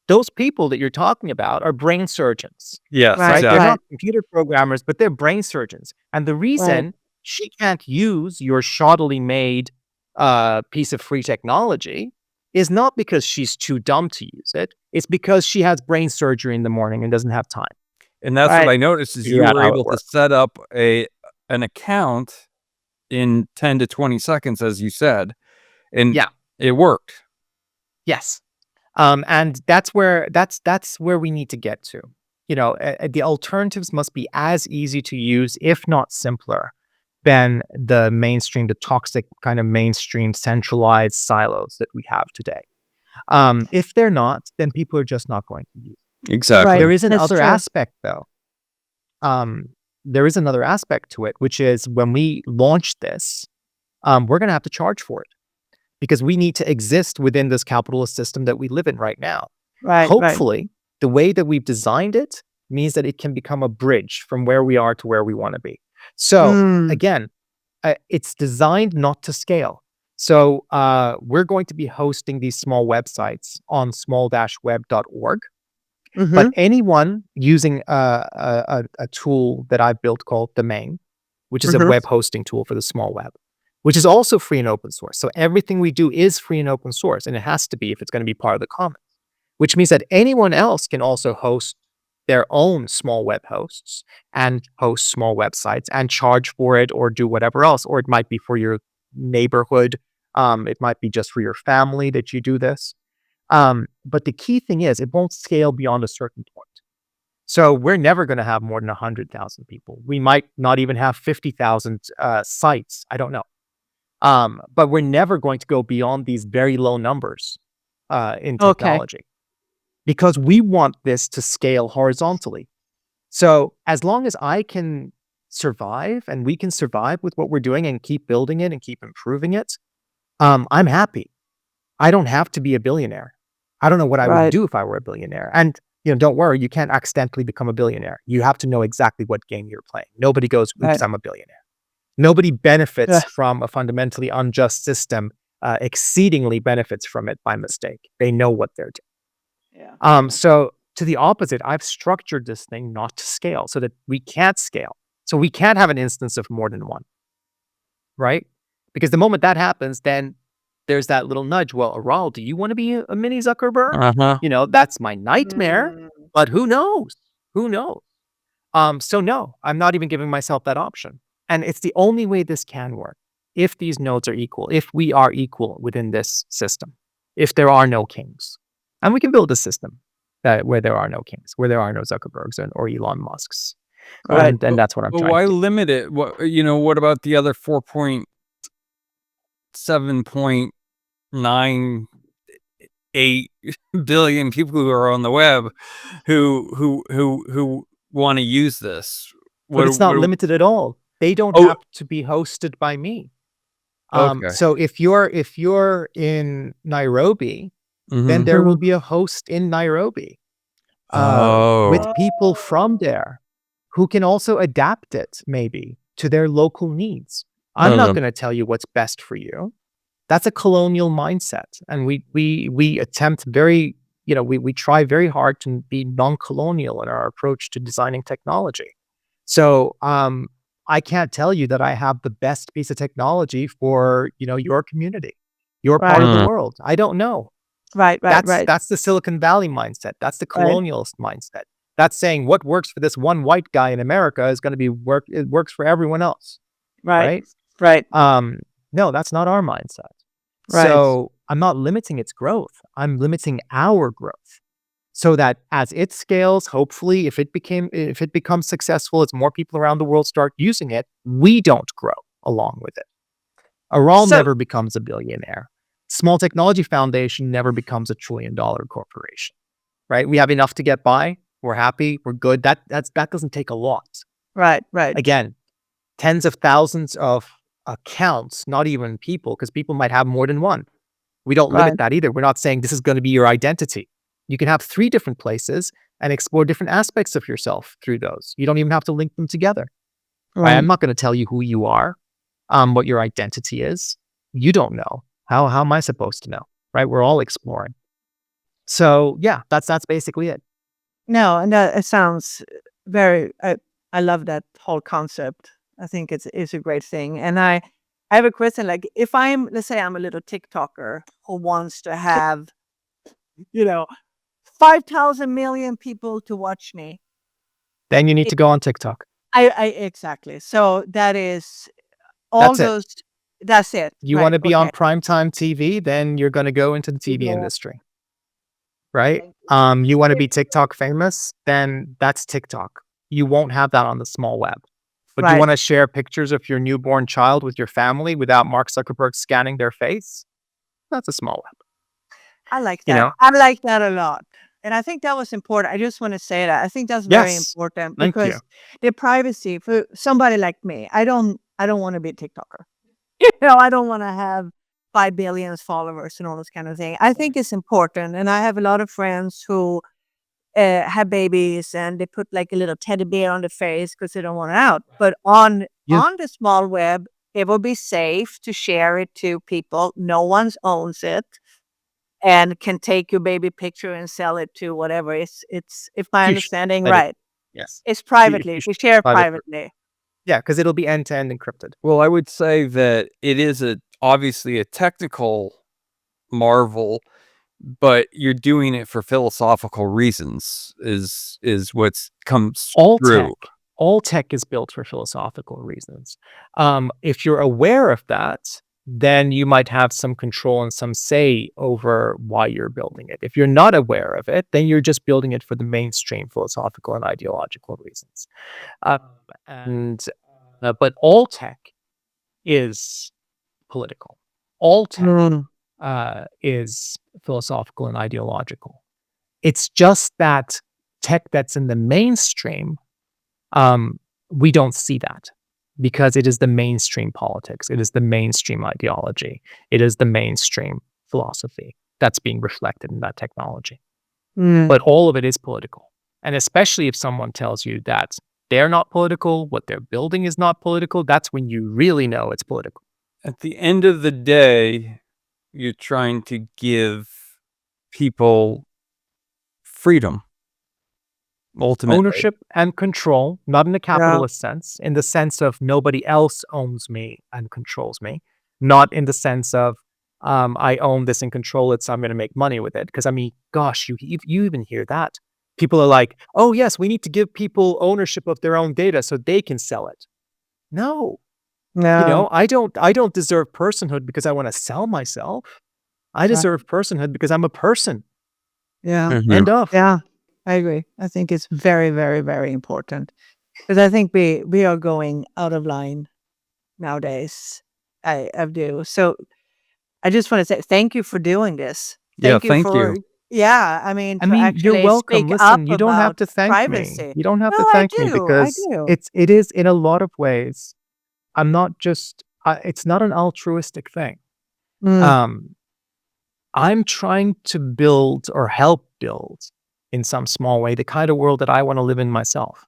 Those people that you're talking about are brain surgeons. Yes, Right? exactly. They're not computer programmers, but they're brain surgeons. And the reason she can't use your shoddily made piece of free technology is not because she's too dumb to use it. It's because she has brain surgery in the morning and doesn't have time. And that's what I noticed is you were able to set up an account in 10 to 20 seconds, as you said, and it worked. Yes. And that's where we need to get to. the alternatives must be as easy to use, if not simpler, than the toxic kind of mainstream centralized silos that we have today. If they're not, then people are just not going to use it. Right. There Exactly. is That's another true. aspect, though. There is another aspect to it, which is when we launch this, we're going to have to charge for it because we need to exist within this capitalist system that we live in right now. Right. Right. Hopefully, the way that we've designed it means that it can become a bridge from where we are to where we want to be. So Mm. again, it's designed not to scale. So we're going to be hosting these small websites on small-web.org. Mm-hmm. But anyone using a tool that I've built called Domain, which is a Mm-hmm. web hosting tool for the small web, which is also free and open source. So everything we do is free and open source, and it has to be if it's going to be part of the commons, which means that anyone else can also host their own small web hosts and host small websites and charge for it or do whatever else. Or it might be for your neighborhood. It might be just for your family that you do this. But the key thing is it won't scale beyond a certain point. So we're never going to have more than 100,000 people. We might not even have 50,000 sites. I don't know. But we're never going to go beyond these very low numbers in Okay. technology because we want this to scale horizontally. So as long as I can survive and we can survive with what we're doing and keep building it and keep improving it, I'm happy. I don't have to be a billionaire. I don't know what I would Right. do if I were a billionaire. And don't worry, you can't accidentally become a billionaire. You have to know exactly what game you're playing. Nobody goes, "Oops, Right. I'm a billionaire." Nobody benefits Yeah. from a fundamentally unjust system, exceedingly benefits from it by mistake. They know what they're doing. Yeah. So to the opposite, I've structured this thing not to scale so that we can't scale. So we can't have an instance of more than one, right? Because the moment that happens, then there's that little nudge. Well, Aral, do you want to be a mini Zuckerberg? Uh-huh. That's my nightmare, Mm. but who knows? Who knows? So no, I'm not even giving myself that option. And it's the only way this can work. If these nodes are equal, if we are equal within this system, if there are no kings, and we can build a system where there are no kings, where there are no Zuckerbergs or Elon Musks. Right. And that's what I'm But trying why to do. limit it? What about the other 4.7.98 billion people who are on the web who want to use this? But it's not What limited at all. They don't Oh, have to be hosted by me. okay. So if you're in Nairobi, then Mhm. there will be a host in Nairobi with Oh. people from there who can also adapt it maybe to their local needs. I'm not Um, going to tell you what's best for you. That's a colonial mindset, and we attempt very we try very hard to be non-colonial in our approach to designing technology. So I can't tell you that I have the best piece of technology for your community, your part Right. of the mm, world. I don't know. Right. Right. Right. That's the Silicon Valley mindset. That's the Right. colonialist mindset. That's saying what works for this one white guy in America is going to be it works for everyone else, Right. right? Right. No, that's not our mindset. Right. So I'm not limiting its growth. I'm limiting our growth so that as it scales, hopefully, if it becomes successful, as more people around the world start using it, we don't grow along with it. Aral So never becomes a billionaire. Small Technology Foundation never becomes a $1 trillion corporation, right? We have enough to get by. We're happy. We're good. That doesn't take a lot. right. Right. Again, tens of thousands of accounts, not even people, because people might have more than one. We don't limit Right. that either. We're not saying this is going to be your identity. You can have 3 different places and explore different aspects of yourself through those. You don't even have to link them together. Right? I'm Right. not going to tell you who you are, what your identity is. You don't know. How am I supposed to know? Right? We're all exploring. So yeah, that's basically it. No, and that it sounds very. I love that whole concept. I think it's a great thing. And I have a question. Like, if let's say I'm a little TikToker who wants to have, you know, 5,000 million people to watch me. Then you need It, to go on TikTok. I exactly. So that is all That's it. those. That's it. You want Right. to be Okay. on primetime TV, then you're going to go into the You TV go. industry. right? You want to be TikTok famous, then that's TikTok. You won't have that on the small web. But you Right. want to share pictures of your newborn child with your family without Mark Zuckerberg scanning their face? That's a small web, I like you that. know? I like that a lot. And I think that was important. I just want to say that. I think that's very Yes. important Thank you. because the privacy for somebody like me, I don't want to be a TikToker. I don't want to have 5 billion followers and all this kind of thing. I think it's important. And I have a lot of friends who have babies and they put like a little teddy bear on the face because they don't want it out. But on Yeah. on the small web, it will be safe to share it to people. No one owns it and can take your baby picture and sell it to whatever. It's if my You should understanding let it. right. Yes. It's You privately. should We share private. privately. Yeah, because it'll be end to end encrypted. Well, I would say that it is obviously a technical marvel, but you're doing it for philosophical reasons is what's comes through. All tech is built for philosophical reasons. If you're aware of that, then you might have some control and some say over why you're building it. If you're not aware of it, then you're just building it for the mainstream philosophical and ideological reasons. Um, and but all tech is political. All tech Mm. is philosophical and ideological. It's just that tech that's in the mainstream, we don't see that because it is the mainstream politics. It is the mainstream ideology. It is the mainstream philosophy that's being reflected in that technology. Mm. But all of it is political. And especially if someone tells you that they're not political, what they're building is not political, that's when you really know it's political. At the end of the day, you're trying to give people freedom, ultimately. Ownership and control, not in a Yeah. capitalist sense, in the sense of nobody else owns me and controls me, not in the sense of I own this and control it, so I'm going to make money with it. Because I mean, gosh, you even hear that. People are like, "Oh yes, we need to give people ownership of their own data so they can sell it." No, No. I don't deserve personhood because I want to sell myself. I Right. deserve personhood because I'm a person. Yeah. Mhm. End of. Yeah. I agree. I think it's very, very, very important because I think we are going out of line nowadays. I do. So I just want to say thank you for doing this. Yeah, Thank you thank for you. to You're actually welcome. speak up Listen, you don't have about to thank me. privacy. You don't have No, to I thank me do. I because do. it is in a lot of ways. I'm not just it's not an altruistic thing. Mm. Um, I'm trying to build or help build in some small way the kind of world that I want to live in myself.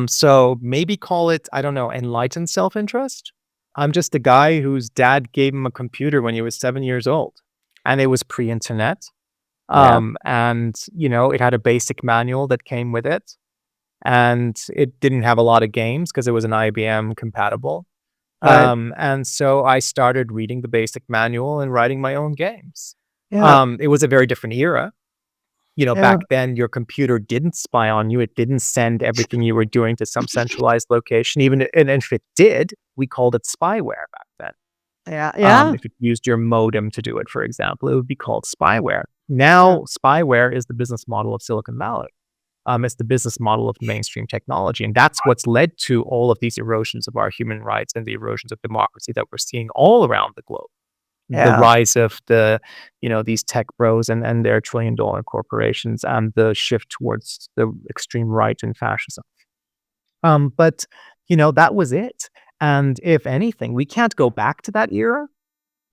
So maybe call it, I don't know, enlightened self-interest. I'm just a guy whose dad gave him a computer when he was 7 years old, and it was pre-internet. Yeah. And it had a basic manual that came with it, and it didn't have a lot of games because it was an IBM compatible. Right. And so I started reading the basic manual and writing my own games. Yeah. It was a very different era. Yeah. Back then your computer didn't spy on you. It didn't send everything you were doing to some centralized location. And if it did, we called it spyware back then. Yeah. Yeah. If it used your modem to do it, for example, it would be called spyware. Now, spyware is the business model of Silicon Valley. It's the business model of mainstream technology. And that's what's led to all of these erosions of our human rights and the erosions of democracy that we're seeing all around the globe. The Yeah. rise of these tech bros and their trillion-dollar corporations and the shift towards the extreme right and fascism. But that was it. And if anything, we can't go back to that era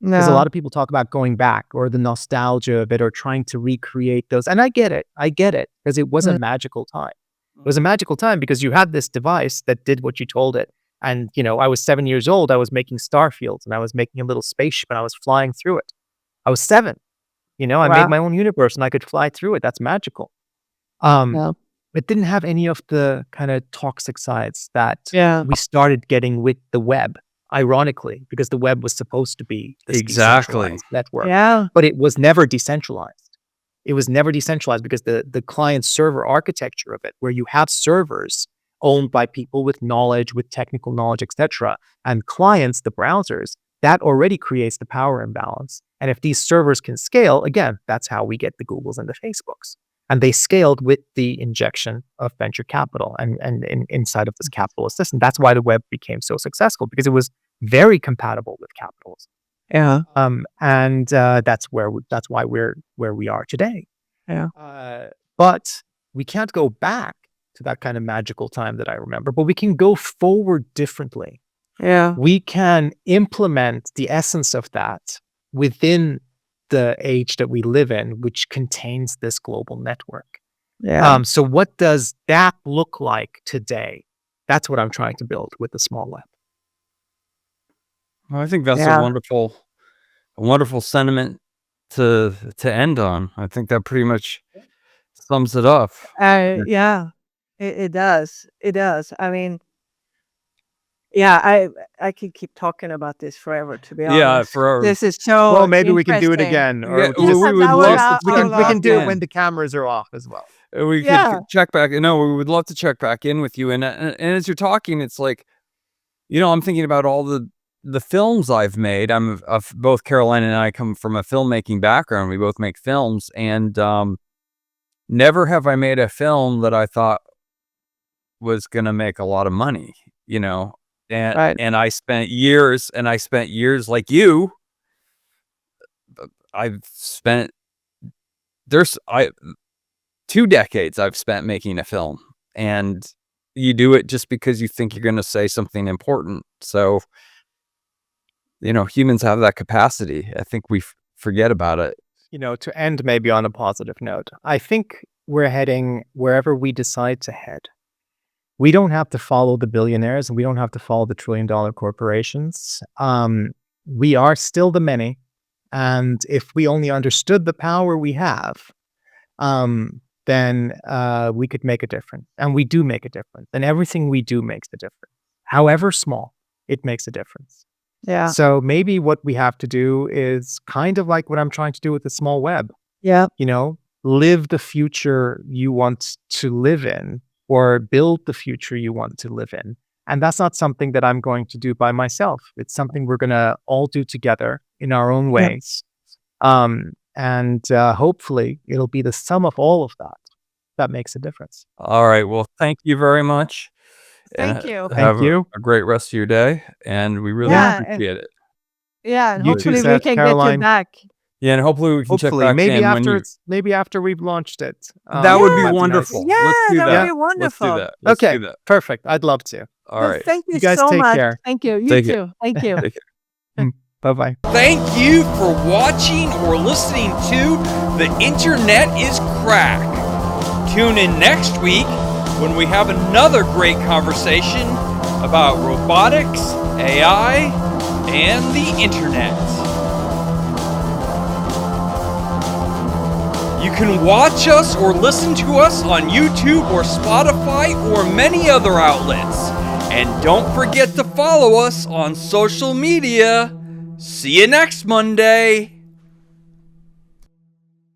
because a No. lot of people talk about going back or the nostalgia of it or trying to recreate those. And I get it. Because it was a Mm. magical time. It was a magical time because you had this device that did what you told it. And, I was 7 years old. I was making star fields and I was making a little spaceship and I was flying through it. I was 7. I made Wow. my own universe and I could fly through it. That's magical. Um, No. it didn't have any of the kind of toxic sides that Yeah. we started getting with the web, ironically, because the web was supposed to be this Exactly. decentralized network, Yeah. but it was never decentralized. It was never decentralized because the client server architecture of it, where you have servers owned by people with knowledge, with technical knowledge, etc., and clients, the browsers, that already creates the power imbalance. And if these servers can scale, again, that's how we get the Googles and the Facebooks. And they scaled with the injection of venture capital and inside of this capitalist system. That's why the web became so successful, because it was very compatible with capitalism. Yeah. And that's why we're where we are today. Yeah. But we can't go back to that kind of magical time that I remember, but we can go forward differently. Yeah. We can implement the essence of that within the age that we live in, which contains this global network. Yeah. So what does that look like today? That's what I'm trying to build with the small web. Well, I think that's Yeah. a wonderful sentiment to end on. I think that pretty much sums it up. Yeah, it does. It does. I mean, yeah, I could keep talking about this forever, to be Yeah, honest. forever. This is so Well, maybe we can do it interesting. again, or Yeah, we can just, we would I love would to we can do it again. when the cameras are off as well. We Yeah. could check back. No, we would love to check back in with you. And as you're talking, it's like, I'm thinking about all the films I've made. Both Caroline and I come from a filmmaking background. We both make films, and never have I made a film that I thought was going to make a lot of money, and Right. and I spent years like you. I've spent 2 decades I've spent making a film, and you do it just because you think you're going to say something important. So, humans have that capacity. I think we forget about it. To end maybe on a positive note, I think we're heading wherever we decide to head. We don't have to follow the billionaires, and we don't have to follow the trillion-dollar corporations. We are still the many. And if we only understood the power we have, then we could make a difference. And we do make a difference. And everything we do makes a difference. However small, it makes a difference. Yeah. So maybe what we have to do is kind of like what I'm trying to do with the small web. Yeah. Live the future you want to live in, or build the future you want to live in. And that's not something that I'm going to do by myself. It's something we're going to all do together in our own ways. And hopefully it'll be the sum of all of that makes a difference. All right. Well, thank you very much. Thank you. Have Thank you. a great rest of your day, and we really Yeah, appreciate it. Yeah, and You too, hopefully we Seth, can Caroline. get you back. Yeah, and hopefully we can check Hopefully, back maybe in after when maybe after we've launched it. that would be might nice. wonderful. Yeah, Let's do that that. would be wonderful. Let's do that. Let's Okay, do that. perfect. I'd love to. All Well, right. thank you, You guys so take much. care. Thank you. You Take too. Thank you. Take care. Bye-bye. Thank you for watching or listening to The Internet is Crack. Tune in next week when we have another great conversation about robotics, AI, and the internet. You can watch us or listen to us on YouTube or Spotify or many other outlets. And don't forget to follow us on social media. See you next Monday.